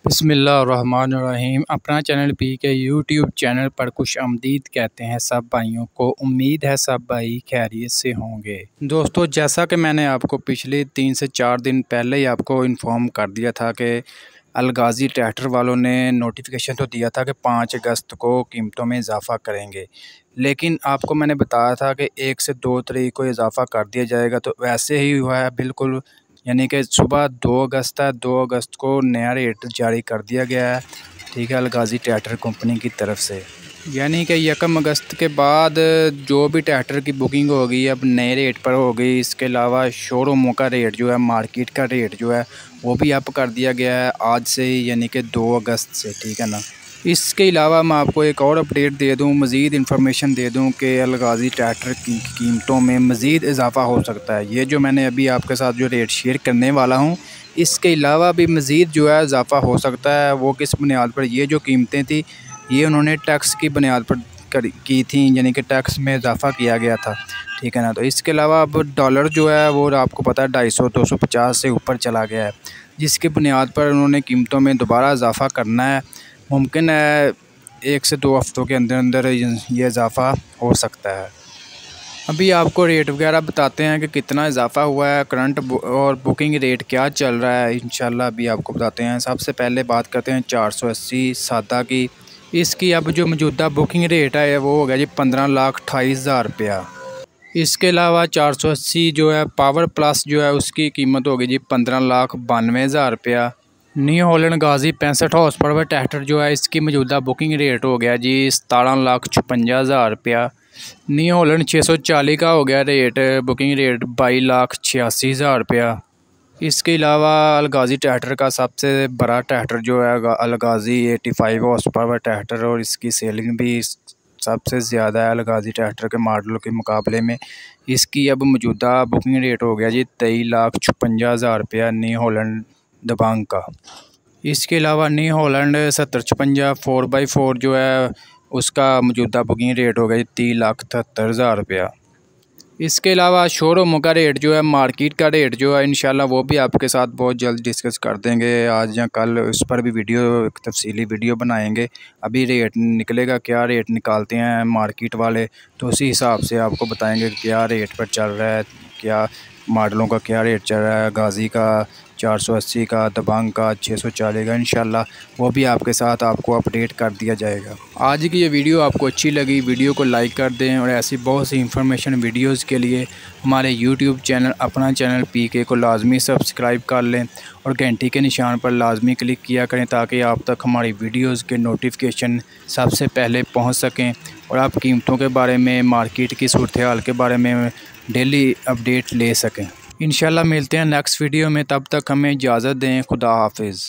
बिस्मिल्लाहिर्रहमानिर्रहीम। अपना channel P के यूट्यूब चैनल पर खुश आमदीद कहते हैं सब भाइयों को। उम्मीद है सब भाई खैरियत से होंगे। दोस्तों, जैसा कि मैंने आपको पिछले 3 से 4 दिन पहले ही आपको इन्फॉर्म कर दिया था कि अलगाज़ी ट्रैक्टर वालों ने नोटिफिकेशन तो दिया था कि 5 अगस्त को कीमतों में इजाफ़ा करेंगे, लेकिन आपको मैंने बताया था कि 1 से 2 तारीख को इजाफ़ा कर दिया जाएगा। तो वैसे ही हुआ है बिल्कुल, यानी कि सुबह 2 अगस्त है, 2 अगस्त को नया रेट जारी कर दिया गया है, ठीक है, अलगाज़ी ट्रैक्टर कंपनी की तरफ से। यानी कि 1 अगस्त के बाद जो भी ट्रैक्टर की बुकिंग होगी अब नए रेट पर होगी। इसके अलावा शोरूमों का रेट जो है, मार्केट का रेट जो है वो भी अप कर दिया गया है आज से ही, यानी कि 2 अगस्त से, ठीक है ना। इसके अलावा मैं आपको एक और अपडेट दे दूं, मज़ीद इन्फॉर्मेशन दे दूं कि अलगाज़ी ट्रैक्टर की कीमतों में मज़ीद इजाफ़ा हो सकता है। ये जो मैंने अभी आपके साथ जो रेट शेयर करने वाला हूं, इसके अलावा भी मज़ीद जो है इजाफ़ा हो सकता है। वो किस बुनियाद पर? ये जो कीमतें थी ये उन्होंने टैक्स की बुनियाद पर की थी, यानी कि टैक्स में इजाफ़ा किया गया था, ठीक है ना। तो इसके अलावा अब डॉलर जो है वो आपको पता है 250 से ऊपर चला गया है, जिसकी बुनियाद पर उन्होंने कीमतों में दोबारा इजाफ़ा करना है। मुमकिन है 1 से 2 हफ़्तों के अंदर अंदर ये इजाफ़ा हो सकता है। अभी आपको रेट वगैरह बताते हैं कि कितना इजाफ़ा हुआ है, करंट और बुकिंग रेट क्या चल रहा है, इंशाल्लाह अभी आपको बताते हैं। सबसे पहले बात करते हैं 480 सादा की। इसकी अब जो मौजूदा बुकिंग रेट है वो हो गया जी 15,28,000 रुपया। इसके अलावा 480 जो है पावर प्लस जो है उसकी कीमत होगी जी 15,92,000 रुपया। New Holland Ghazi 65 horse power tractor जो है इसकी मौजूदा बुकिंग रेट हो गया जी 17,56,000 रुपया। न्यू हॉलैंड 640 का हो गया रेट, बुकिंग रेट 22,86,000 रुपया। इसके अलावा अलगाज़ी ट्रैक्टर का सबसे बड़ा ट्रैक्टर जो है अलगाज़ी 85 हॉर्स पावर ट्रैक्टर, और इसकी सेलिंग भी सबसे ज़्यादा है अलगाज़ी ट्रैक्टर के मॉडलों के मुकाबले में। इसकी अब मौजूदा बुकिंग रेट हो गया जी 23,56,000 रुपया न्यू हॉलैंड दबंग का। इसके अलावा न्यू हॉलैंड 7056 4x4 जो है उसका मौजूदा बुकिंग रेट हो गया 3,78,000 रुपया। इसके अलावा शोरूम का रेट जो है, मार्केट का रेट जो है, इंशाल्लाह वो भी आपके साथ बहुत जल्द डिस्कस कर देंगे। आज या कल उस पर भी वीडियो, तफसीली वीडियो बनाएंगे। अभी रेट निकलेगा, क्या रेट निकालते हैं मार्केट वाले, तो उसी हिसाब से आपको बताएंगे क्या रेट पर चल रहा है, क्या मॉडलों का क्या रेट चल रहा है। गाज़ी का 480 का, दबंग का 640 का, इंशाल्लाह वो भी आपके साथ आपको अपडेट कर दिया जाएगा। आज की ये वीडियो आपको अच्छी लगी, वीडियो को लाइक कर दें, और ऐसी बहुत सी इंफॉर्मेशन वीडियोस के लिए हमारे यूट्यूब चैनल, अपना चैनल पीके को लाजमी सब्सक्राइब कर लें, और घंटी के निशान पर लाजमी क्लिक किया करें ताकि आप तक हमारी वीडियोस के नोटिफिकेशन सबसे पहले पहुंच सकें, और आप कीमतों के बारे में, मार्केट की सूरत हाल के बारे में डेली अपडेट ले सकें। इंशाल्लाह मिलते हैं नेक्स्ट वीडियो में, तब तक हमें इजाज़त दें। खुदा हाफिज़।